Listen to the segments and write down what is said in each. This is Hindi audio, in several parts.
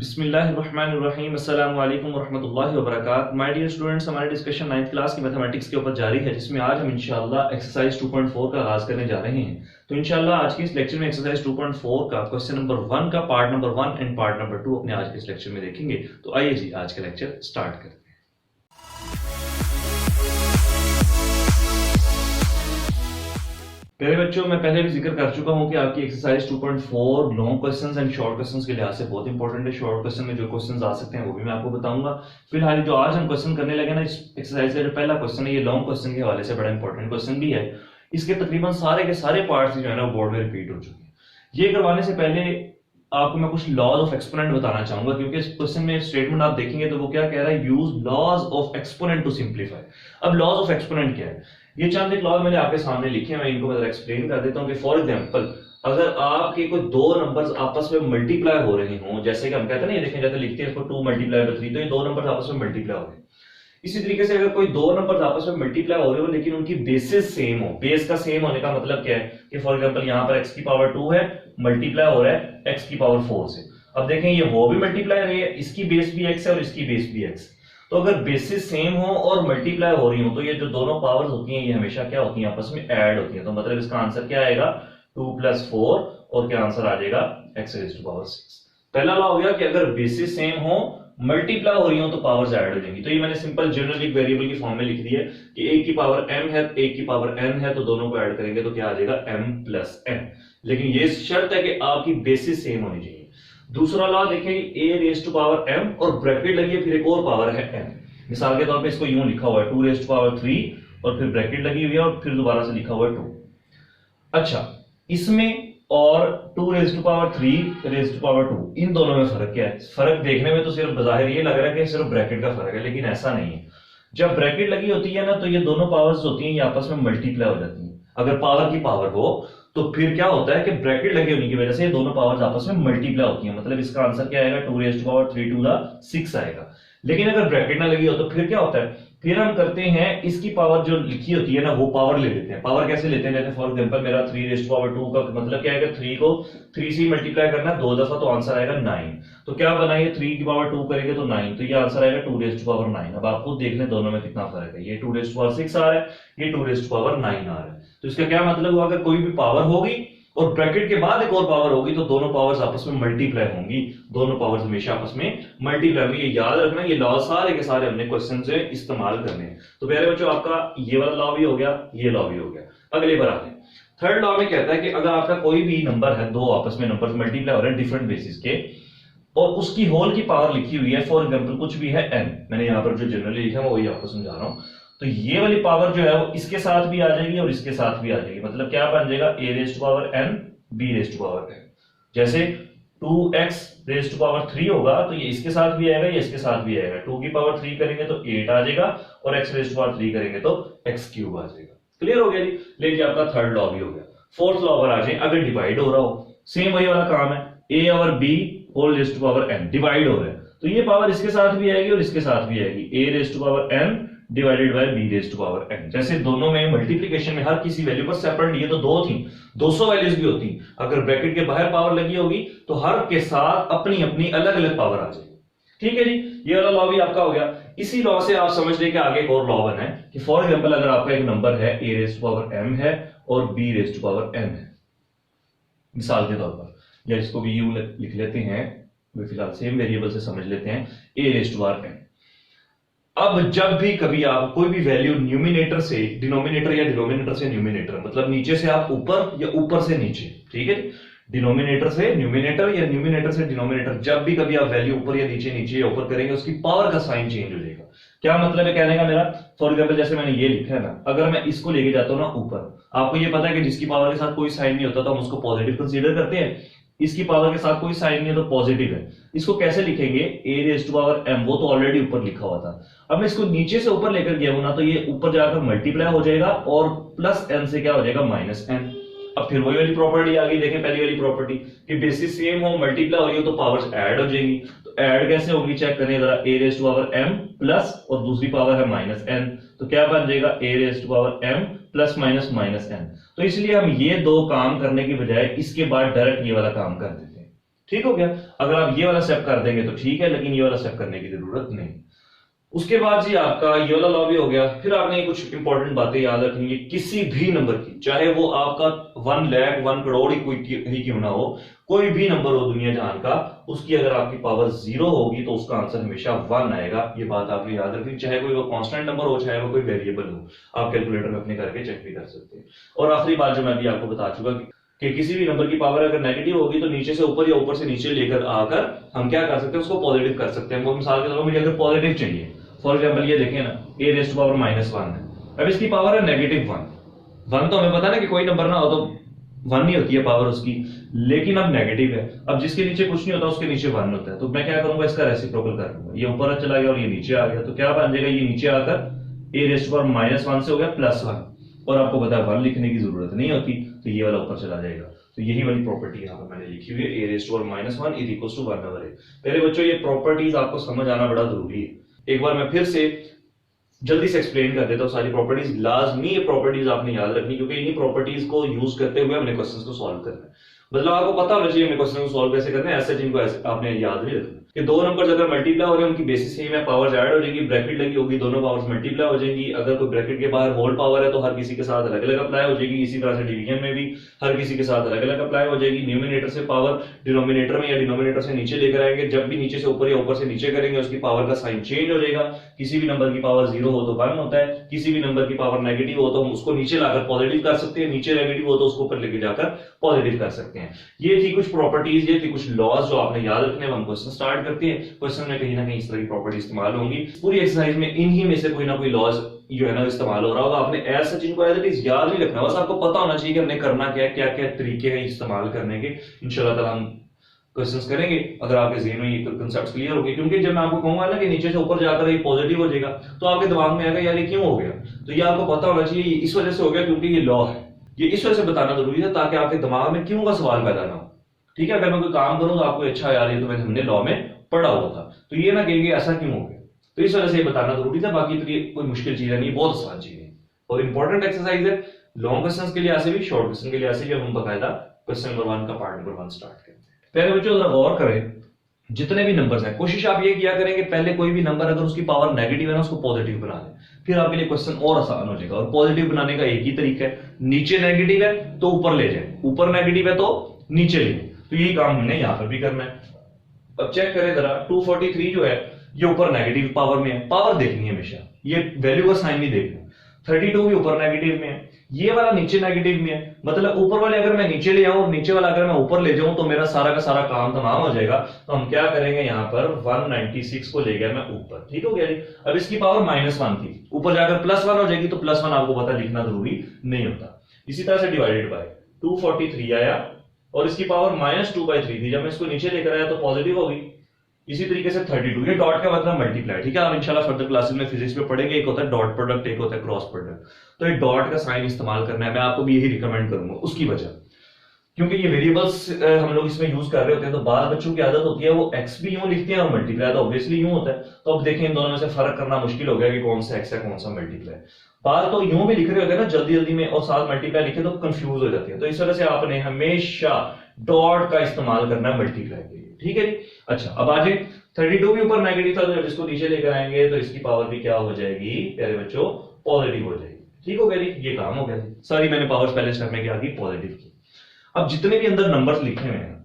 बिस्मिल्लाहिर्रहमानिर्रहीम अस्सलाम वालेकुम वरहमतुल्लाहि वबरकातुहू। माय डियर स्टूडेंट्स, हमारी डिस्कशन 9th क्लास की मैथमेटिक्स के ऊपर जारी है, जिसमें आज हम इंशाल्लाह एक्सरसाइज 2.4 का आगाज करने जा रहे हैं। तो इंशाल्लाह आज के इस लेक्चर में एक्सरसाइज 2.4 का क्वेश्चन नंबर 1 का part number 1 and part number 2 अपने आज के इस लेक्चर में देखेंगे। तो आइए जी आज का लेक्चर स्टार्ट करते हैं। मेरे बच्चों, मैं पहले भी जिक्र कर चुका हूं कि आपकी exercise 2.4 long questions and short questions के लिहाज से बहुत इंपॉर्टेंट है। शॉर्ट क्वेश्चन में जो क्वेश्चंस आ सकते हैं वो भी मैं आपको बताऊंगा। फिलहाल जो आज हम क्वेश्चन करने लगे ना, इस एक्सरसाइज का जो पहला क्वेश्चन है, ये लॉन्ग क्वेश्चन के हवाले से बड़ा इंपॉर्टेंट क्वेश्चन भी है। इसके तकरीबन सारे के सारे पार्ट्स जो है ना बोर्ड में रिपीट हो चुके हैं। ये करवाने से पहले आपको मैं कुछ लॉज ऑफ एक्सपोनेंट बताना चाहूंगा, क्योंकि इस क्वेश्चन में स्टेटमेंट आप देखेंगे तो वो क्या कह रहा है, use laws of exponent to simplify. अब लॉज ऑफ एक्सपोनेंट क्या है, ये चंद एक लॉज मैंने आपके सामने लिखे हैं, मैं इनको मैं एक्सप्लेन कर देता हूं कि फॉर एग्जांपल अगर आपके कोई दो नंबर्स आपस में मल्टीप्लाई हो रहे हों, जैसे कि हम कहते हैं ना, ये देखें जैसे लिखते हैं इसको 2 मल्टीप्लाई बाय 3, तो ये दो नंबर्स आपस में मल्टीप्लाई हो रहे हैं। इसी तरीके से अगर कोई दो नंबर्स आपस में मल्टीप्लाई हो रहे हो लेकिन उनकी बेसिस सेम हो, बेस का सेम होने का मतलब क्या है कि फॉर एग्जांपल यहां पर x की पावर 2 है, मल्टीप्लाई हो रहा है x की पावर 4 से। अब देखें ये हो भी मल्टीप्लाई रही है, इसकी बेस भी x है और इसकी बेस भी x। तो अगर बेसिस सेम हो और मल्टीप्लाई हो रही हो तो ये जो दोनों पावर्स होती हैं ये हमेशा क्या होती हैं, आपस में ऐड होती हैं। तो मतलब इसका आंसर क्या आएगा, 2 + 4 और क्या आंसर आ जाएगा, x⁻⁶। पहला लॉ हो गया कि अगर बेसिस सेम हो, मल्टीप्लाई हो रही हो तो पावर्स ऐड हो जाएंगी। तो ये मैंने सिंपल जनरली वेरिएबल की फॉर्म में लिख दी है कि एक की पावर m है, एक की पावर n है, तो दोनों को ऐड करेंगे तो क्या आ जाएगा, m + n। लेकिन ये शर्त है कि आपकी बेसिस सेम होनी चाहिए। दूसरा लॉ देखें, a⁻m और ब्रैकेट लगी है, फिर एक और पावर है n। मिसाल के तौर पे इसको यूं लिखा हुआ है 2⁻³ और फिर ब्रैकेट लगी हुई है और फिर दोबारा से लिखा हुआ है 2। अच्छा, इसमें और 2⁻³ इन दोनों में फर्क क्या है? फर्क देखने में तो सिर्फ बजाहिर ये लग रहा है कि सिर्फ ब्रैकेट का फर्क है, लेकिन ऐसा नहीं है। जब ब्रैकेट लगी होती है ना, तो ये दोनों पावर्स होती हैं ये आपस में मल्टीप्लाई हो जाती हैं। अगर पावर की पावर हो तो फिर क्या होता है कि ब्रैकेट लगे होने की वजह से ये दोनों पावर्स आपस में मल्टीप्लाई होती हैं। मतलब इसका आंसर क्या आएगा, 2⁻³ आएगा। लेकिन अगर ब्रैकेट ना लगी हो तो फिर क्या होता है, फिर हम करते हैं इसकी पावर जो लिखी होती है ना, वो पावर ले लेते हैं। पावर कैसे लेते हैं, जैसे फॉर एग्जांपल मेरा 3⁻² का मतलब क्या आएगा, 3 को 3 से मल्टीप्लाई करना है 2 दफा, तो आंसर आएगा 9। तो क्या बनाइए, 3 की पावर 2 करेंगे तो 9, तो ये आंसर आएगा 2⁻9। अब आप खुद देख लें दोनों में कितना फर्क है, ये 2⁻6 आ रहा है, ये 2⁻9 आ रहा है। तो इसका क्या मतलब हुआ, अगर कोई भी पावर होगी और ब्रैकेट के बाद एक और पावर होगी तो दोनों पावर्स आपस में मल्टीप्लाई होंगी। दोनों पावर्स हमेशा आपस में मल्टीप्लाई होंगी। ये याद रखना, ये लॉ सारे के सारे हमने क्वेश्चन से इस्तेमाल करने हैं। तो प्यारे बच्चों, आपका ये वाला लॉ भी हो गया, ये लॉ भी हो गया। अगले पर आते हैं। थर्ड लॉ में कहता है कि अगर आपका कोई भी नंबर है, दो आपस में नंबर मल्टीप्लाई हो रहे हैं डिफरेंट बेसिस के, और उसकी होल की पावर लिखी हुई है, फॉर एग्जाम्पल कुछ भी है n, मैंने यहाँ पर जो जनरली लिखा है वही आपको समझा रहा हूं। तो ये वाली पावर जो है वो इसके साथ भी आ जाएगी और इसके साथ भी आ जाएगी। मतलब क्या बन जाएगा, a⁻n b⁻n। जैसे 2x⁻³ होगा तो ये इसके साथ भी आएगा, ये इसके साथ भी आएगा। 2 की पावर 3 करेंगे तो 8 आ जाएगा और x⁻³ करेंगे तो x³ आ जाएगा। क्लियर हो गया जी। लेकिन आपका थर्ड लॉ भी हो गया। फोर्थ लॉ पर आ जाए, अगर डिवाइड हो रहा हो, सेम वही वाला काम है, a और b⁻n डिवाइड हो रहा है, तो ये पावर इसके साथ भी आएगी और इसके साथ भी आएगी, a⁻n डिवाइडेड बाय b⁻n। जैसे दोनों में मल्टीप्लिकेशन में हर किसी वैल्यू पर सेपरेट लिए तो 2 थी, 200 वैल्यूज भी होती। अगर ब्रैकेट के बाहर पावर लगी होगी तो हर के साथ अपनी अपनी अलग अलग पावर आ जाएगी। ठीक है जी, ये वाला लॉ भी आपका हो गया। इसी लॉ से आप समझ लें कि आगे एक और लॉ बना है कि फॉर एग्जांपल अगर आपका एक नंबर है a⁻m है और b⁻n है, मिसाल के तौर पर, या इसको भी यूं लिख लेते हैं, फिलहाल सेम वेरिएबल से समझ लेते हैं, a⁻n। अब जब भी कभी आप कोई भी वैल्यू न्यूमिनेटर से डिनोमिनेटर या डिनोमिनेटर से न्यूमिनेटर, मतलब नीचे से आप ऊपर या ऊपर से नीचे, ठीक है, डिनोमिनेटर से न्यूमिनेटर या न्यूमिनेटर से डिनोमिनेटर, जब भी कभी आप वैल्यू ऊपर या नीचे या ऊपर करेंगे उसकी पावर का साइन चेंज हो जाएगा। क्या मतलब है कहने का मेरा, फॉर एग्जांपल जैसे मैंने ये लिखा है ना, अगर मैं इसको लेके जाता हूं ना ऊपर, आपको ये पता है कि जिसकी पावर के साथ कोई साइन नहीं होता तो हम उसको पॉजिटिव कंसीडर करते हैं। इसकी पावर के साथ कोई साइन नहीं है तो पॉजिटिव है। इसको कैसे लिखेंगे, a⁻m, वो तो ऑलरेडी ऊपर लिखा हुआ था। अब मैं इसको नीचे से ऊपर लेकर गया हूं ना, तो ये ऊपर जाकर मल्टीप्लाई हो जाएगा और +n से क्या हो जाएगा, -n। अब फिर वही वाली प्रॉपर्टी आ गई, देखें पहली वाली प्रॉपर्टी कि बेसिस सेम हो, मल्टीप्लाई हो रही हो तो पावर्स ऐड हो जाएंगी। तो ऐड कैसे होगी चेक करें जरा, a⁻m प्लस और दूसरी पावर है -n, तो क्या बन जाएगा, a⁻m +- -n। तो इसलिए हम ये दो काम करने की बजाय इसके बाद डायरेक्ट ये वाला काम कर देते हैं। ठीक हो गया। अगर आप ये वाला स्टेप कर देंगे तो ठीक है, लेकिन ये वाला स्टेप करने की जरूरत नहीं। उसके बाद जी आपका ये वाला लॉ भी हो गया। फिर आपने कुछ इंपॉर्टेंट बातें याद रखनी है, किसी भी नंबर की, चाहे वो आपका 1 लाख 1 करोड़ ही क्यों ना हो, कोई भी नंबर हो दुनिया जहान का, उसकी अगर आपकी पावर 0 होगी तो उसका आंसर हमेशा 1 आएगा। ये बात आपको याद रखनी, चाहे कोई वो कांस्टेंट नंबर हो, चाहे वो कोई वेरिएबल हो। आप कैलकुलेटर में अपने करके चेक भी कर सकते हैं। और आखिरी बात जो मैं भी आपको बता चुका कि किसी भी नंबर की पावर अगर नेगेटिव होगी तो नीचे से ऊपर या ऊपर से नीचे लेकर आकर हम क्या कर सकते हैं, उसको पॉजिटिव कर सकते हैं। वो मिसाल के तौर पर मुझे अगर पॉजिटिव चाहिए, फॉर एग्जाम्पल ये देखें ना, a रेज़ टू पावर -1 है। अब इसकी पावर है -1 तो हमें पता ना कि कोई नंबर ना हो तो 1 नहीं होती है पावर उसकी, लेकिन अब नेगेटिव है। अब जिसके नीचे कुछ नहीं होता उसके नीचे 1 होता है, तो मैं क्या करूंगा, इसका रेसिप्रोकल कर दूंगा। ये ऊपर चला गया और ये नीचे आ गया, तो क्या बन जाएगा, ये नीचे आकर a रेज़ टू पावर -1 से हो गया +1, और आपको पता है 1 लिखने की जरूरत नहीं होती, तो ये वाला ऊपर चला जाएगा। तो यही वाली प्रॉपर्टी यहाँ पर मैंने लिखी हुई है, a raise to power -1 is equal to 1/a। मेरे बच्चों ये प्रॉपर्टीज आपको समझ आना बड़ा जरूरी है। एक बार मैं फिर से जल्दी से एक्सप्लेन कर देता हूं सारी प्रॉपर्टीज। लाजमी ये प्रॉपर्टीज आपने याद रखनी, क्योंकि इन्हीं प्रॉपर्टीज को यूज करते हुए हमने क्वेश्चंस को सॉल्व करना है। मतलब आपको पता होना चाहिए हमने क्वेश्चन को सॉल्व कैसे करना है, ऐसे जिनको आपने याद नहीं रखना कि दो नंबर्स अगर मल्टीप्लाई हो रहे हैं उनकी बेसिस सेम है, पावर्स ऐड हो जाएगी, ब्रैकेट लगी होगी, दोनों पावर्स मल्टीप्लाई हो जाएंगी। अगर कोई ब्रैकेट के बाहर होल पावर है तो हर किसी के साथ अलग अलग अप्लाई हो जाएगी। इसी तरह से डिवीजन में भी हर किसी के साथ अलग अलग अप्लाई हो जाएगी। न्यूमिनेटर से पावर डिनोमिनेटर में या डिनोमिनेटर से नीचे लेकर आएंगे, जब भी नीचे से ऊपर या ऊपर से नीचे करेंगे उसकी पावर का साइन चेंज हो जाएगा। किसी भी नंबर की पावर 0 हो तो 1 होता है, किसी भी नंबर की पावर नेगेटिव हो तो हम उसको नीचे लाकर पॉजिटिव कर सकते हैं, नीचे नेगेटिव हो तो उसको ऊपर लेके जाकर पॉजिटिव कर सकते हैं। ये थी कुछ प्रॉपर्टीज, ये थी कुछ लॉज जो आपने याद रखने हैं। हम क्वेश्चन स्टार्ट करते हैं। क्वेश्चन में कहीं ना कहीं इस तरह की प्रॉपर्टी इस्तेमाल होंगी। पूरी एक्सरसाइज में इन्हीं में से कोई ना कोई लॉज जो है ना इस्तेमाल हो रहा होगा। आपने एज सच इनको एज इट इज याद नहीं रखना, बस आपको पता होना चाहिए कि हमने करना क्या है, क्या क्या तरीके हैं इस्तेमाल करने के। इंशाल्लाह ताला हम क्वेश्चंस करेंगे अगर आपके ज़हन में ये कांसेप्ट्स क्लियर हो गए। क्योंकि जब मैं आपको कहूंगा ना कि नीचे से ऊपर जाकर ये पॉजिटिव हो जाएगा तो आपके दिमाग में आएगा यार ये क्यों हो गया, तो ये आपको पता होना चाहिए इस वजह से हो गया क्योंकि ये लॉ है। ये इस वजह से बताना जरूरी है ताकि आपके दिमाग में क्यों का सवाल पैदा ना हो। ठीक है, अगर मैं कोई काम करूं तो आपको अच्छा यार ये तो मैंने हमने लॉ में पढ़ा हुआ था, तो ये ना कहेंगे ऐसा क्यों हो गया, तो इस वजह से ये बताना जरूरी था। बाकी तो ये कोई मुश्किल चीज नहीं, बहुत आसान चीज है और इंपॉर्टेंट एक्सरसाइज है। लॉन्ग क्वेश्चन के लिए ऐसे भी, शॉर्ट क्वेश्चन के लिए ऐसे भी हम बकायदा क्वेश्चन नंबर 1 का पार्ट नंबर 1 स्टार्ट करते हैं। पहले बच्चों जरा गौर करें, जितने भी नंबर्स हैं कोशिश आप ये किया करेंगे पहले कोई भी नंबर अगर उसकी पावर नेगेटिव है ना उसको पॉजिटिव बना लें, फिर आपके लिए क्वेश्चन और आसान हो जाएगा। और पॉजिटिव बनाने का एक ही तरीका है, नीचे नेगेटिव है तो ऊपर ले जाए, ऊपर नेगेटिव है तो नीचे ले जाए। तो यही काम हमने यहां पर भी करना है। अब चेक करें जरा, 243 जो है ये ऊपर नेगेटिव पावर में है, पावर देखनी है हमेशा, ये वैल्यू का साइन नहीं देखना। 32 भी ऊपर नेगेटिव में है, ये वाला नीचे नेगेटिव में है, मतलब ऊपर वाले अगर मैं नीचे ले आऊं और नीचे वाला अगर मैं ऊपर ले जाऊं तो मेरा सारा का सारा काम तमाम हो जाएगा। तो हम क्या करेंगे, यहां पर 196 को ले गया मैं ऊपर, ठीक हो गया जी। अब इसकी पावर -1 थी, ऊपर जाकर +1 हो जाएगी, तो +1 आपको पता लिखना जरूरी नहीं होता। इसी तरह से डिवाइडेड बाय 243 आया और इसकी पावर -2/3 थी, जब मैं इसको नीचे लेकर आया तो पॉजिटिव होगी। इसी तरीके से 32, ये डॉट का मतलब मल्टीप्लाई, ठीक है। आप इंशाल्लाह फर्दर क्लासेस में फिजिक्स में पढ़ेंगे, एक होता है डॉट प्रोडक्ट, एक होता है क्रॉस प्रोडक्ट। तो ये डॉट का साइन इस्तेमाल करना है, मैं आपको भी यही रिकमेंड करूंगा उसकी वजह, क्योंकि ये वेरिएबल्स हम लोग इसमें यूज कर रहे होते हैं, तो बाद बच्चों की आदत होती है वो एक्स भी यूं लिखते हैं और मल्टीप्लाई तो ऑब्वियसली यूं होता है। तो अब देखें इन दोनों में से फर्क करना मुश्किल हो गया कि कौन सा एक्स है कौन सा मल्टीप्लाई। बाद तो यूं भी लिख रहे होते हैं ना जल्दी जल्दी में और साथ मल्टीप्लाई लिखे तो कंफ्यूज हो जाती है। तो इस वजह से आपने हमेशा डॉट का इस्तेमाल करना है मल्टीप्लाई के लिए, ठीक है जी। अच्छा, अब आज 32 भी ऊपर नेगेटिव था, तो जब इसको नीचे लेकर आएंगे तो इसकी पावर भी क्या हो जाएगी प्यारे बच्चों, पॉजिटिव हो जाएगी, ठीक हो गया जी। ये काम हो गया, सारी मैंने पावर्स पहले स्टेप में क्या की, पॉजिटिव की। अब जितने भी अंदर नंबर्स लिखे हुए हैं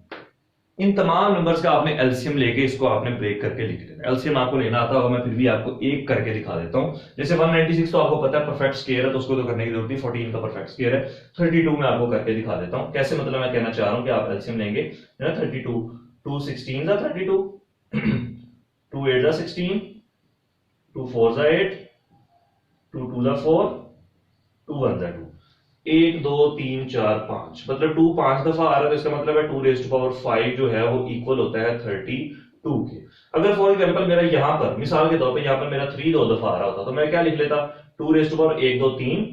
इन तमाम नंबर्स का आपने एलसीएम लेके इसको आपने ब्रेक करके लिख लेना। एलसीएम आपको लेना आता होगा, मैं फिर भी आपको एक करके दिखा देता हूं। जैसे 196 तो आपको पता है परफेक्ट स्क्वायर है, तो उसको तो करने की जरूरत नहीं, 14 का परफेक्ट स्क्वायर है। 32 में आपको करके दिखा देता हूं कैसे, मतलब मैं कहना चाह रहा हूं कि आप एलसीएम लेंगे ना, 32 2 16 32 2 8 16 2 4 8 2 2 4 2 1 2 1 2 3 4 5, मतलब 2 5 दफा आ रहा है, तो इसका मतलब है 2 रेज़ टू पावर 5 जो है वो इक्वल होता है 32 के। अगर फॉर एग्जांपल मेरा यहां पर मिसाल के तौर पे यहां पर मेरा 3 दो दफा आ रहा होता तो मैं क्या लिख लेता, 2 raise to power 1 2 3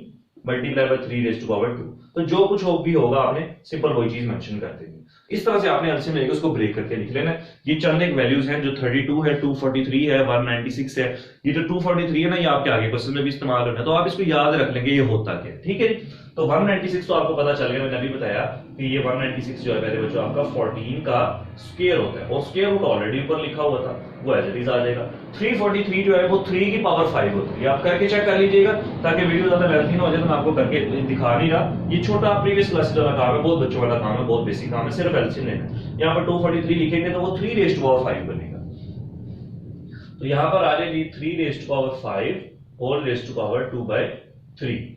multiply by 3 raise to power 2। तो जो कुछ भी होगा आपने सिंपल वही चीज मेंशन कर देनी। इस तरह से आपने एलसीएम लेके उसको ब्रेक करके लिख लेना। ये चंद एक वैल्यूज हैं, जो 32 है, 243 है, 196 है। ये जो 243 है ना, ये आपके आगे क्वेश्चन में भी इस्तेमाल होना है, तो आप इसको याद रख लेंगे ये होता क्या है, ठीक है। तो 196 तो आपको पता चल गया, मैंने अभी बताया कि ये 196 जो है पहले बच्चों आपका 14 का स्क्वायर होता है, और स्क्वायर रूट ऑलरेडी ऊपर लिखा हुआ था, वो एज इट इज आ जाएगा। 343 जो है वो 3 की पावर 5 होती है। आप करके चेक कर लीजिएगा ताकि वीडियो ज्यादा लेंथी ना हो जाए, तो मैं आपको करके दिखा नहीं रहा। ये छोटा प्रीवियस क्लासेस वाला काम है, बहुत बच्चों वाला काम है, बहुत बेसिक काम है, सिर्फ एलसीएम लेना है। यहाँ पर 243 लिखेंगे तो वो 3 रेज़ टू पावर 5 बनेगा। तो यहाँ पर आ जाएगी 3 raise to power 5 whole raise to power 2/3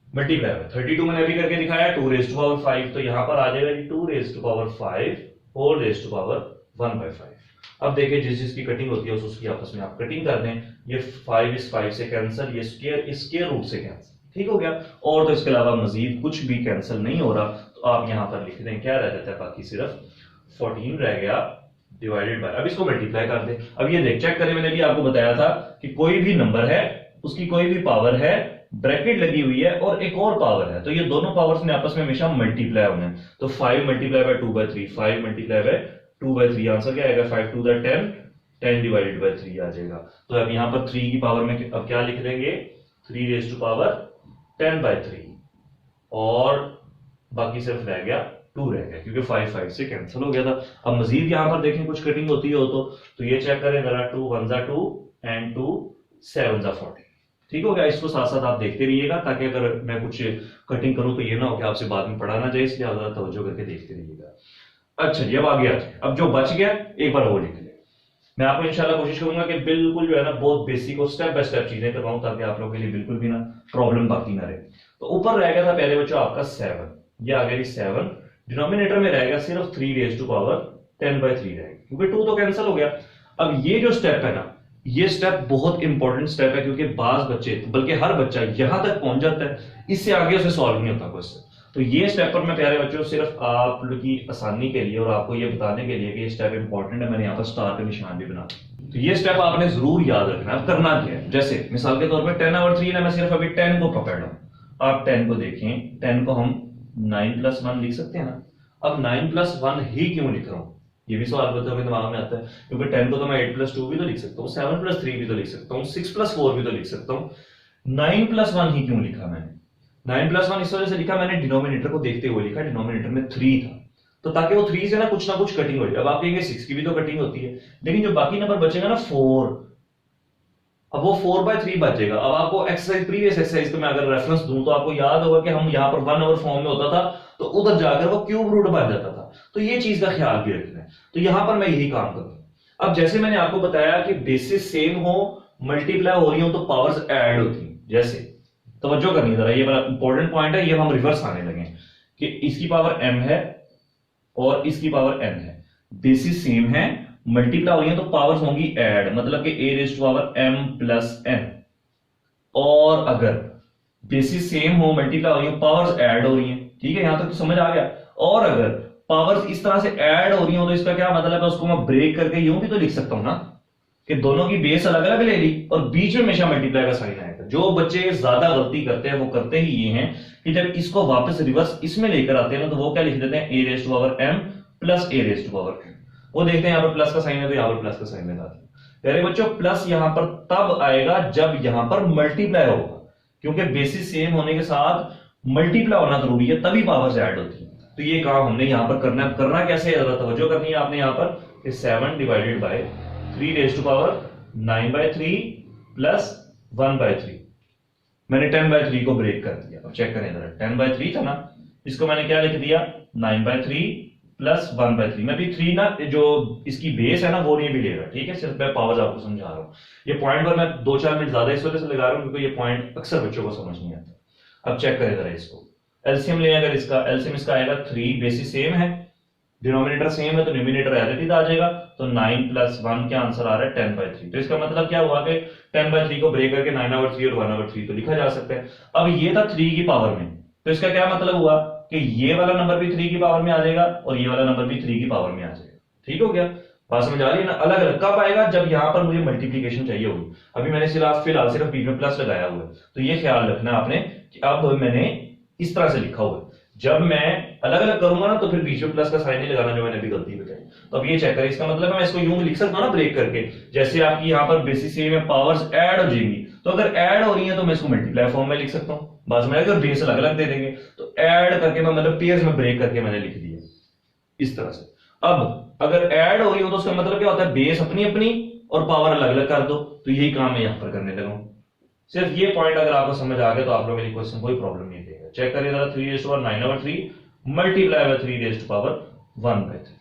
multiply है। 32 मैंने अभी करके दिखाया 2 रेज़ टू पावर 5, तो यहाँ पर आ जाएगा 2 raise to power 5 whole raise to power 1/5। अब देखिए जिस जिसकी कटिंग होती है उसकी आपस में आप कटिंग कर दें। ये 5 इस 5 से कैंसिल, ये स्क्वायर रूट से कैंसिल, ठीक हो गया। और तो इसके अलावा मजीद कुछ भी कैंसिल नहीं हो रहा, तो आप यहाँ पर लिख दें क्या रह जाता है, बाकी सिर्फ 14 रह गया डिवाइडेड बाय, अब इसको मल्टीप्लाई कर दें। अब ये देख चेक करें, मैंने भी आपको बताया था कि कोई भी नंबर है उसकी कोई भी पावर है, ब्रैकेट लगी हुई है और एक और पावर है, तो ये दोनों पावर्स ने आपस में हमेशा मल्टीप्लाई होना है। तो 5 multiply by 2/3, 5 multiply by 2/3, answer क्या आएगा 5 टू द 10, 10 डिवाइडेड बाय 3 आ जाएगा। तो अब यहाँ पर 3 की पावर में अब क्या लिख देंगे 3 रेज़ टू पावर 10/3, और बाकी सिर्फ रह गया 2 रह गया, क्योंकि 5 5 से कैंसिल हो गया था। अब मजीद यहाँ पर देखें कुछ कटिंग होती हो तो ये चेक करें जरा, 2 1 2 एंड 2 7 40, ठीक हो गया। इसको साथ साथ आप देखते रहिएगा ताकि अगर मैं कुछ कटिंग करूं तो ये ना हो कि आपसे बाद में पढ़ा ना जाए, इसलिए ज्यादा तवज्जो करके देखते रहिएगा। अच्छा जी, अब आगे आते, अब जो बच गया एक बार वो लिख ले। मैं आपको इंशाल्लाह कोशिश करूंगा कि बिल्कुल जो है ना बहुत बेसिक और स्टेप बाय स्टेप चीजें करवाऊं ताकि आप लोगों के लिए बिल्कुल भी ना प्रॉब्लम बाकी ना रहे। तो ऊपर रह गया था पहले बच्चों आपका 7, ये आ गया 7, डिनोमिनेटर में रह गया सिर्फ 3 रेज़ टू पावर 10/3 रहेगा, क्योंकि 2 तो कैंसिल हो गया। अब ये जो स्टेप है ना, ये स्टेप बहुत इंपॉर्टेंट स्टेप है, क्योंकि बाज बच्चे, बल्कि हर बच्चा यहां तक पहुंच जाता है, इससे आगे उसे सॉल्व नहीं होता क्वेश्चन। तो ये स्टेप पर मैं प्यारे बच्चों सिर्फ आप लोग की आसानी के लिए और आपको ये बताने के लिए कि ये स्टेप इंपॉर्टेंट है, मैंने यहाँ पर स्टार का निशान भी बना। तो ये स्टेप आपने जरूर याद रखना है। करना क्या है, जैसे मिसाल के तौर पर 10/3 है, मैं सिर्फ अभी 10 को पकड़ रहा हूं। आप 10 को देखें, 10 को हम 9+1 लिख सकते हैं ना। अब 9+1 ही क्यों लिख रहा हूं, ये भी सवाल बच्चों के दिमाग में आता है, क्योंकि 10 को तो मैं 8+2 भी तो लिख सकता हूँ, 7+3 भी तो लिख सकता हूँ, 6+4 भी तो लिख सकता हूँ। 9+1 ही क्यों लिखा मैंने, 9+1 इस वजह से लिखा, मैंने डिनोमिनेटर को देखते हुए लिखा, डिनोमिनेटर में 3 था, तो ताकि वो 3 से ना कुछ कटिंग हो जाए। अब आप कहेंगे 6 की भी तो कटिंग होती है, लेकिन जो बाकी नंबर बचेगा ना 4, अब वो 4/3 बचेगा। अब आपको एक्सरसाइज, प्रीवियस एक्सरसाइज का मैं अगर रेफरेंस दूं तो आपको याद होगा कि हम यहाँ पर 1 ओवर फॉर्म में होता था, तो उधर जाकर वो क्यूब रूट बन जाता था। तो ये चीज का ख्याल भी रखना है। तो यहां पर मैं यही काम करूंगा। अब जैसे मैंने आपको बताया कि बेसिस सेम हो, मल्टीप्लाई हो रही हो, तो पावर्स ऐड होती हैं। जैसे तवज्जो करनी जरा, ये बड़ा इंपॉर्टेंट पॉइंट है, ये हम रिवर्स आने लगे कि इसकी पावर m है और इसकी पावर n है, बेसिस सेम है, मल्टीप्लाई हो रही है, तो पावर्स होंगी ऐड, मतलब कि a raise to power m plus n। और अगर बेसिस सेम हो, मल्टीप्लाई हो रही है, पावर्स ऐड हो रही हैं, ठीक है, यहां तक तो समझ आ गया। और अगर पावर्स इस तरह से ऐड हो रही हो तो इसका क्या मतलब है, उसको मैं ब्रेक करके यूं भी तो लिख सकता हूं ना कि दोनों की बेस अलग अलग ले ली और बीच में हमेशा मल्टीप्लाई का साइन आएगा। जो बच्चे ज्यादा गलती करते हैं वो करते ही ये हैं कि जब इसको वापस रिवर्स इसमें लेकर आते हैं ना, तो वो क्या लिख देते हैं a raise to power m plus a raise to power n। वो देखते हैं यहाँ पर प्लस का साइन है तो यहाँ पर प्लस का साइन लगा दिया। प्यारे बच्चों, प्लस यहां पर तब आएगा जब यहां पर मल्टीप्लाई होगा, क्योंकि बेसिस सेम होने के साथ मल्टीप्लाई होना जरूरी है, तभी पावर्स ऐड होती है। तो ये काम हमने यहां पर करना कैसे है, ज्यादा तवज्जो करनी है आपने यहाँ पर। 7 divided by 3 raise to power 9/3 plus 1/3। मैंने 10/3 को ब्रेक कर दिया। अब चेक करें जरा, 10/3 था ना, इसको मैंने क्या लिख दिया 9/3 प्लस 1/3। मैं भी 3 ना, जो इसकी बेस है ना वो नहीं भी लेगा, ठीक है, सिर्फ मैं पावर्स आपको समझा रहा हूँ। ये पॉइंट पर मैं 2-4 मिनट ज्यादा इस वजह से लगा रहा हूँ क्योंकि ये पॉइंट अक्सर बच्चों को समझ नहीं आता। अब चेक करें जरा इसको, एलसीएम ले, अगर इसका एलसीएम इसका आएगा 3, बेसिस सेम है, डिनोमिनेटर सेम है, तो न्यूमिनेटर एज इट इज आ जाएगा। तो 9 + 1 क्या आंसर आ रहा है 10/3। तो इसका मतलब क्या हुआ कि 10/3 को ब्रेक करके 9/3 और 1/3 तो लिखा जा सकता है। अब ये था 3 की पावर में, तो इसका क्या मतलब हुआ कि ये वाला नंबर भी 3 की पावर में आ जाएगा और ये वाला नंबर भी 3 की पावर में आ जाएगा। ठीक हो गया, बात समझ आ रही है ना। अलग अलग कब आएगा, जब यहां पर मुझे मल्टीप्लीकेशन चाहिए होगी। अभी मैंने फिलहाल सिर्फ बीच में प्लस लगाया हुआ है, तो ये ख्याल रखना आपने कि अब मैंने इस तरह से लिखा हुआ है। जब मैं अलग अलग करूंगा ना तो फिर बीच में प्लस का साइन नहीं लगाना, जो मैंने अभी गलती बताई। तो अब ये चेक करें, इसका मतलब है मैं इसको यूं लिख सकता हूं ना ब्रेक करके, जैसे आपकी यहां पर बेसिस सेम है, पावर्स ऐड हो जाएंगी, तो अगर ऐड हो रही है तो मैं इसको मल्टीप्लाई फॉर्म में लिख सकता हूं। बस मैं अगर बेस अलग अलग दे देंगे तो ऐड करके मैं मतलब पेयर्स में ब्रेक करके मैंने लिख दिया इस तरह से। अब अगर ऐड हो रही हो तो उसका मतलब क्या होता है, बेस अपनी अपनी और पावर अलग अलग कर दो। तो यही काम मैं यहां पर करने लगा हूं। सिर्फ ये पॉइंट अगर आपको समझ आ गया तो आप लोगों के लिए क्वेश्चन कोई प्रॉब्लम नहीं देगा। चेक करिए जरा, 3^9/3 मल्टीप्लाई बाय 3^1/3।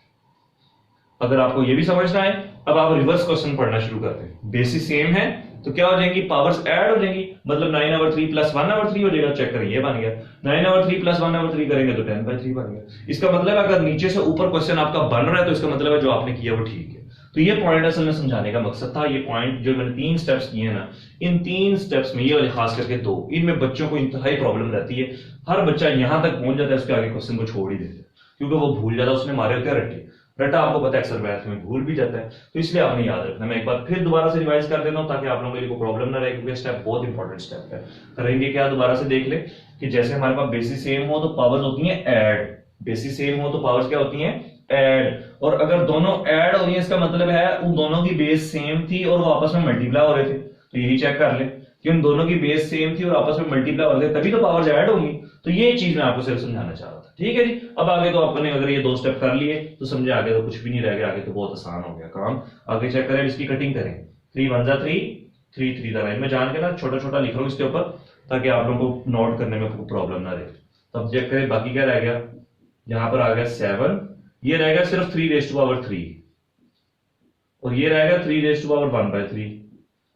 अगर आपको ये भी समझना है, अब आप रिवर्स क्वेश्चन पढ़ना शुरू करते हैं। बेसिस सेम है तो क्या हो जाएंगी, पावर्स ऐड हो जाएंगी, मतलब 9/3 प्लस 1/3 हो जाएगा। चेक करिए, ये बन गया 9/3 प्लस 1/3 करेंगे तो 10/3 बन गया। इसका मतलब अगर नीचे से ऊपर क्वेश्चन आपका बन रहा है तो इसका मतलब है जो आपने किया वो ठीक है। तो ये पॉइंट असल में समझाने का मकसद था। ये पॉइंट जो मैंने 3 स्टेप्स किए हैं ना, इन 3 स्टेप्स में ये वाले खास करके 2, इनमें बच्चों को इंतहाई प्रॉब्लम रहती है। हर बच्चा यहां तक पहुंच जाता है, उसके आगे क्वेश्चन को छोड़ ही देता है क्योंकि वो भूल जाता है, उसने मारे होते हैं रट्टे। रट्टा आपको पता है अक्सर मैथ में भूल भी जाता है, तो इसलिए आपने याद रखना। मैं एक बार फिर दोबारा से रिवाइज कर देता हूं ताकि आप लोगों के लिए कोई प्रॉब्लम ना रहे, क्योंकि स्टेप बहुत इंपॉर्टेंट स्टेप है। करेंगे क्या, दोबारा से देख ले कि जैसे हमारे पास बेसिस सेम हो तो पावर्स होती हैं ऐड, बेसिस सेम हो तो पावर्स क्या होती हैं ऐड। और अगर दोनों ऐड हो रही है इसका मतलब है उन दोनों की बेस सेम थी और वो आपस में मल्टीप्लाई हो रहे थे। तो यही चेक कर ले कि उन दोनों की बेस सेम थी और आपस में मल्टीप्लाई हो रहे थे, तभी तो पावर्स ऐड होंगी। तो ये चीज मैं आपको सिर्फ समझाना चाह रहा था। ठीक है जी, अब आगे तो आपने अगर ये 2 स्टेप कर लिए तो समझे, आगे तो कुछ भी नहीं रह गया, आगे तो बहुत आसान हो गया काम। आगे चेक करें, इसकी कटिंग करें। 3×1 3 3 3 मैं जान के ना छोटा छोटा लिख रहा हूं इसके ऊपर ताकि आप लोगों को नोट करने में कोई प्रॉब्लम ना रहे। तब चेक करें बाकी क्या रह गया, यहां पर आ गया 7, ये रहेगा सिर्फ 3^3 और ये रहेगा 3^1/3।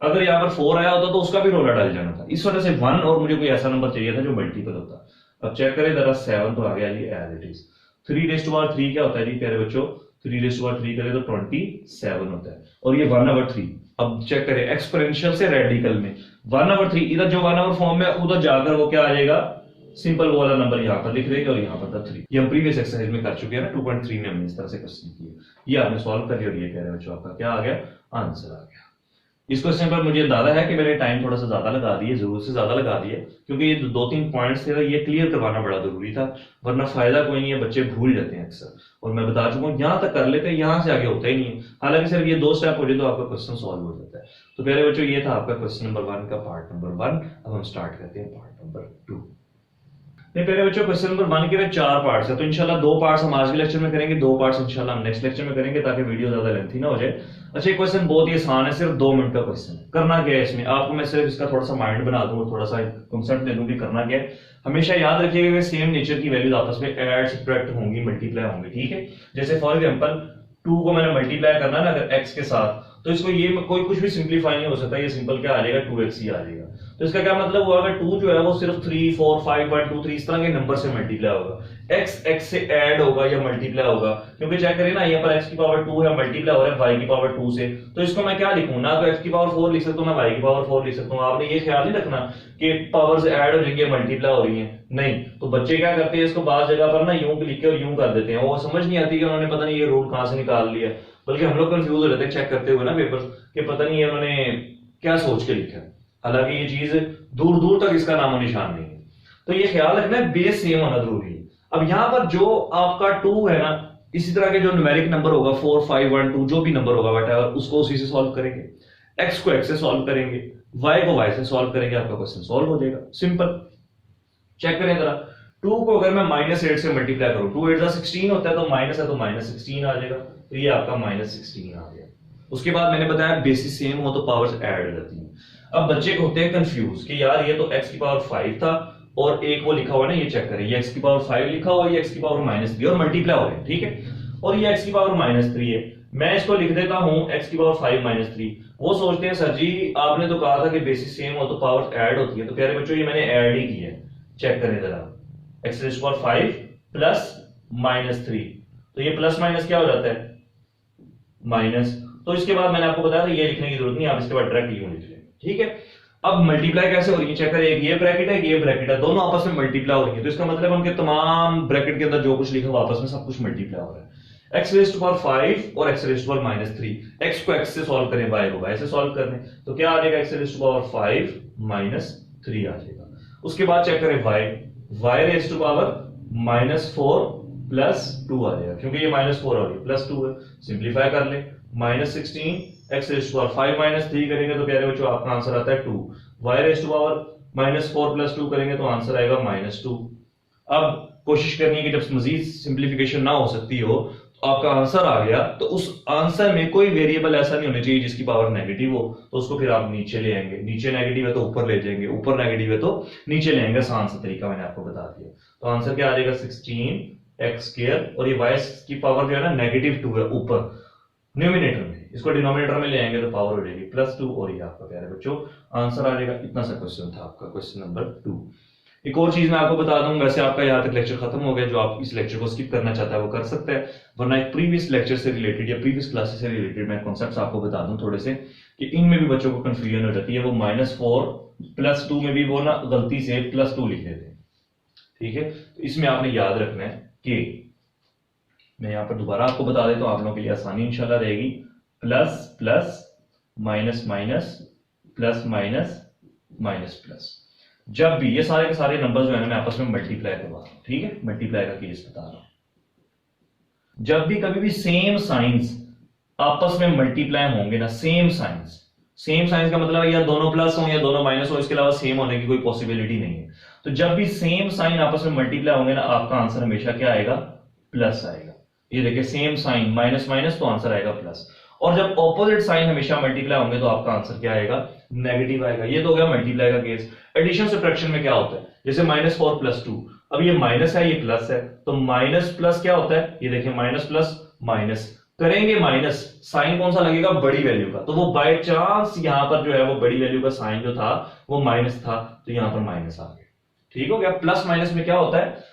अगर यहां पर 4 आया होता तो उसका भी रोला डाल जाना था। इस वजह से 1 और मुझे कोई ऐसा नंबर चाहिए था जो मल्टीपल होता। अब चेक करें जरा, 7 तो आ गया ये एज इट इज। 3^3 क्या होता है जी प्यारे बच्चों, 3^3 करें तो 27 होता है और ये 1/3। अब चेक करें एक्सपोनेंशियल से रेडिकल में 1/3, इधर जो 1/4 फॉर्म में उधर जाकर वो क्या आ जाएगा, सिंपल वाला नंबर यहां पर लिख देंगे और यहां पर 3। ये हम प्रीवियस एक्सरसाइज में कर चुके हैं ना, 2.3 में हमने इस तरह से क्वेश्चन किए। ये आपने सॉल्व कर लिया और ये कह रहे हैं बच्चों आपका क्या आ गया, आंसर आ गया। इस क्वेश्चन पर मुझे अंदाजा है कि मैंने टाइम थोड़ा सा ज्यादा लगा दिया, जरूर से ज्यादा लगा दिया, क्योंकि ये 2-3 पॉइंट्स थे ये क्लियर करवाना बड़ा जरूरी था, वरना फायदा कोई नहीं है, बच्चे भूल जाते हैं अक्सर। और मैं बता चुका हूं यहां तक कर लेते हैं, यहां से आगे होता ही नहीं है। हालांकि सिर्फ ये 2 स्टेप हो जाए तो आपका क्वेश्चन सॉल्व हो जाता है। तो प्यारे बच्चों ये था आपका क्वेश्चन नंबर 1 का पार्ट नंबर 1। अब हम स्टार्ट करते हैं पार्ट नंबर 2। प्यारे बच्चों क्वेश्चन नंबर 1 के 4 पार्ट्स है, तो इंशाल्लाह 2 पार्ट्स हम आज के लेक्चर में करेंगे, 2 पार्ट्स इंशाल्लाह हम नेक्स्ट लेक्चर में करेंगे ताकि वीडियो ज्यादा लेंथी ना हो जाए। अच्छा, ये क्वेश्चन बहुत ही आसान है, सिर्फ 2 मिनट का क्वेश्चन है। करना क्या है इसमें, आपको मैं सिर्फ इसका थोड़ा सा माइंड बना दूंगा, थोड़ा सा कॉन्सेप्ट दे दूंगी करना क्या है। हमेशा याद रखिएगा कि सेम नेचर की वैल्यूज आपस में ऐड सब्ट्रैक्ट होंगी, मल्टीप्लाई होंगी। ठीक है, जैसे फॉर एग्जांपल 2 को मैंने मल्टीप्लाई करना ना अगर x के साथ, तो इसको ये कोई कुछ भी सिंपलीफाई नहीं हो सकता, ये सिंपल क्या आ जाएगा 2x ही आ जाएगा। तो इसका क्या मतलब हुआ, अगर 2 जो है वो सिर्फ 3 4 5 1 2 3 इस तरह के नंबर से मल्टीप्लाई होगा, x से ऐड होगा या मल्टीप्लाई होगा। क्योंकि चेक करिए ना, यहाँ पर x की पावर 2 है, मल्टीप्लाई हो रहा है y की पावर 2 से, तो इसको मैं क्या लिखूं ना, तो x की पावर 4 लिख सकता हूं, मैं y की पावर 4 लिख सकता हूं। आपने ये ख्याल नहीं रखना कि पावर्स ऐड हो रही है मल्टीप्लाई हो रही है, नहीं। तो बच्चे क्या करते हैं, इसको बात जगह पर ना यूं लिख के और यूं कर देते हैं, वो समझ नहीं आती कि उन्होंने पता नहीं ये रूल कहां से निकाल लिया, बल्कि हम लोग कंफ्यूज हो जाते हैं चेक करते हुए ना पेपर कि पता नहीं है उन्होंने क्या सोच के लिखा है। हालांकि ये चीज दूर दूर तक इसका नामो निशान नहीं है। तो ये ख्याल रखना है, बेस सेम होना जरूरी है। अब यहां पर जो आपका 2 है ना, इसी तरह के जो न्यूमेरिक नंबर होगा 4 5 1 2 जो भी नंबर होगा व्हाटएवर, उसको उसी से सॉल्व करेंगे। x को x से सॉल्व करेंगे, y को y से सॉल्व करेंगे, आपका क्वेश्चन सॉल्व हो जाएगा, सिंपल। चेक करें जरा, 2 को अगर मैं -8 से मल्टीप्लाई करूं, 2 8 16 होता है, तो माइनस है तो -16 आ जाएगा, तो ये आपका -16 आ गया। उसके बाद मैंने बताया बेसिस सेम हो तो पावर्स ऐड हो जाती हैं। अब बच्चे होते हैं कंफ्यूज कि यार ये तो x की पावर 5 था और एक वो लिखा हुआ है ना, ये चेक करें, ये x की पावर 5 लिखा हुआ है, ये x की पावर -3 और मल्टीप्लाई हो रहे हैं, ठीक है, और ये x की पावर -3 है। मैं इसको लिख देता हूं x की पावर 5 3। वो सोचते हैं सर जी आपने तो कहा था कि बेसिस सेम हो तो पावर्स ऐड होती है, तो प्यारे बच्चों ये मैंने ऐड ही किया है। चेक करें जरा, x की पावर 5 प्लस -3, तो ये प्लस माइनस क्या हो जाता है, माइनस। तो इसके बाद मैंने आपको बताया था ये लिखने की जरूरत नहीं, आप इसके बाद डायरेक्ट यूं लिख लें, ठीक है। अब मल्टीप्लाई कैसे हो रही है, चेक करें, एक ये ब्रैकेट है, ये ब्रैकेट है, दोनों आपस में मल्टीप्लाई हो रही है, तो इसका मतलब उनके तमाम ब्रैकेट के अंदर जो कुछ लिखा हुआ आपस में सब कुछ मल्टीप्लाई हो रहा है। x रेज़ टू पावर 5 और x raise to power -3, x को x से सॉल्व करें, y को y से सॉल्व करने, तो क्या आ जाएगा, x रेज़ टू पावर 5 -3 आ जाएगा। उसके बाद चेक करें y रेज़ टू पावर -4 +2 आ जाएगा, क्योंकि ये -4 आ गई, +2 है, सिंपलीफाई कर ले, -16 x रेज़ टू पावर 5 -3 करेंगे तो प्यारे बच्चों आपका आंसर आता है 2। y रेज़ टू पावर -4 +2 करेंगे तो आंसर आएगा -2। अब कोशिश करनी है कि जब मजीद सिंप्लीफिकेशन ना हो सकती हो आपका आंसर आ गया, तो उस आंसर में कोई वेरिएबल ऐसा नहीं होना चाहिए जिसकी पावर नेगेटिव हो, तो उसको फिर आप नीचे ले आएंगे, नीचे नेगेटिव है तो ऊपर ले जाएंगे, ऊपर नेगेटिव है तो नीचे ले आएंगे। आसान सा तरीका मैंने आपको बता दिया। तो आंसर क्या आ जाएगा 16x², और ये y की पावर जो है ना -2 है ऊपर न्यूमिनेटर में, इसको डिनोमिनेटर में ले आएंगे तो पावर हो जाएगी +2, और ये आपका प्यारे बच्चों आंसर आ जाएगा। इतना सा क्वेश्चन था आपका, क्वेश्चन नंबर 2। एक और चीज मैं आपको बता दूं, वैसे आपका यहाँ तक लेक्चर खत्म हो गया, जो आप इस लेक्चर को स्किप करना चाहता है वो कर सकता है, वरना एक प्रीवियस लेक्चर से रिलेटेड या प्रीवियस क्लासेस से रिलेटेड मैं कॉन्सेप्ट्स आपको बता दूं थोड़े से, कि इनमें भी बच्चों को कंफ्यूजन हो जाती है। वो -4 +2 में भी वो ना गलती से +2 लिख देते हैं, ठीक है। तो इसमें आपने याद रखना है कि मैं यहाँ पर दोबारा आपको बता देता हूँ, आप लोगों के लिए आसानी इंशाल्लाह रहेगी। Plus plus minus minus plus minus minus plus, जब भी ये सारे के सारे नंबर जो है ना मैं आपस में मल्टीप्लाई करवा रहा हूं, ठीक है, मल्टीप्लाई का केस बता रहा हूं। जब भी कभी भी सेम साइंस आपस में मल्टीप्लाई होंगे ना, सेम साइंस का मतलब है या दोनों प्लस हो या दोनों माइनस हो, इसके अलावा सेम होने की कोई पॉसिबिलिटी नहीं है। तो जब भी सेम साइन आपस में मल्टीप्लाई होंगे ना, आपका आंसर हमेशा क्या आएगा, प्लस आएगा। ये देखिए सेम साइन माइनस माइनस, तो आंसर आएगा प्लस। और जब ऑपोजिट साइन हमेशा मल्टीप्लाई होंगे तो आपका आंसर क्या आएगा, नेगेटिव आएगा। ये तो हो गया मल्टीप्लाई का केस। एडिशन सब्ट्रैक्शन में क्या होता है, जैसे -4 + 2, अब ये माइनस है ये प्लस है, तो माइनस प्लस क्या होता है, ये देखिए माइनस प्लस माइनस करेंगे माइनस, साइन कौन सा लगेगा, बड़ी वैल्यू का। तो वो बाय चांस यहां पर जो है वो बड़ी वैल्यू का साइन जो था वो माइनस था, तो यहां पर माइनस आ गया, ठीक हो गया। प्लस माइनस में क्या होता है,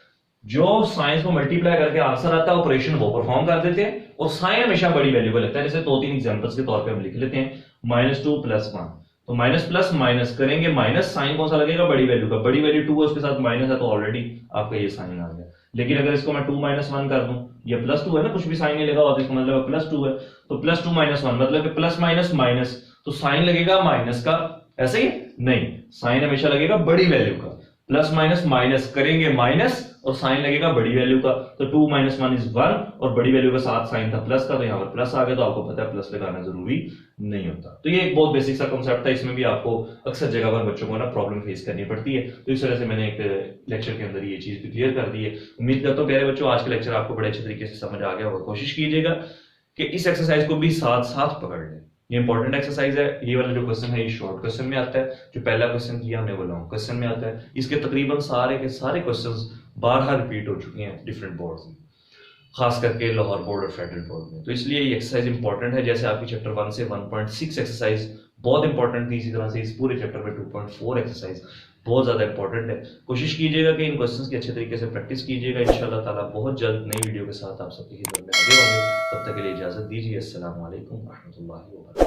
जो साइंस को मल्टीप्लाई करके आंसर आता है ऑपरेशन वो परफॉर्म कर देते हैं, और साइन हमेशा बड़ी वैल्यू को लगता है। जैसे 2-3 एग्जांपल्स के तौर पे हम लिख लेते हैं, -2 + 1, तो माइनस प्लस माइनस करेंगे माइनस, साइन कौन सा लगेगा, बड़ी वैल्यू का। बड़ी वैल्यू 2 है, उसके साथ माइनस है, तो ऑलरेडी आपका ये साइन आ गया। लेकिन अगर इसको मैं 2 - 1 कर दूं, ये +2 है ना, कुछ भी साइन नहीं लगा हुआ, तो इसका मतलब +2 है, तो +2 - 1 मतलब कि प्लस माइनस माइनस, तो साइन लगेगा माइनस का, ऐसे ही नहीं, साइन हमेशा लगेगा बड़ी वैल्यू का। प्लस माइनस माइनस करेंगे माइनस, और साइन लगेगा बड़ी वैल्यू का, तो 2 - 1 = 1, और बड़ी वैल्यू के साथ साइन था प्लस का, तो यहाँ पर प्लस आ गया। तो आपको पता है प्लस लगाना जरूरी नहीं होता। तो ये एक बहुत बेसिक सा कॉन्सेप्ट था, इसमें भी आपको अक्सर जगह पर बच्चों को ना प्रॉब्लम फेस करनी पड़ती है। तो इस तरह से मैंने एक लेक्चर के अंदर ये चीज भी क्लियर कर दी है। उम्मीद करता हूँ प्यारे बच्चों आज का लेक्चर आपको बड़े अच्छे तरीके से समझ आ गया होगा। कोशिश कीजिएगा कि इस एक्सरसाइज को भी साथ साथ पकड़ लें। ये इंपॉर्टेंट एक्सरसाइज है। ये वाला जो क्वेश्चन है ये शॉर्ट क्वेश्चन में आता है, जो पहला क्वेश्चन किया हमने वो लॉन्ग क्वेश्चन में आता है। इसके तकरीबन सारे के सारे क्वेश्चंस बारहा रिपीट हो चुके हैं डिफरेंट बोर्ड्स में, खास करके लाहौर बोर्ड और फेडरल बोर्ड में। तो इसलिए ये एक्सरसाइज इंपॉर्टेंट है। जैसे आपकी चैप्टर 1 से 1.6 एक्सरसाइज बहुत इंपॉर्टेंट थी, इसी तरह से इस पूरे चैप्टर में 2.4 एक्सरसाइज बहुत ज्यादा इंपॉर्टेंट है। कोशिश कीजिएगा कि इन क्वेश्चंस की अच्छे तरीके से प्रैक्टिस कीजिएगा। इंशाल्लाह ताला बहुत जल्द नई वीडियो के साथ आप सबकी खिदमत में हाजिर होंगे। तब तक के लिए इजाजत दीजिए। अस्सलाम वालेकुम व रहमतुल्लाहि व बरकातहू।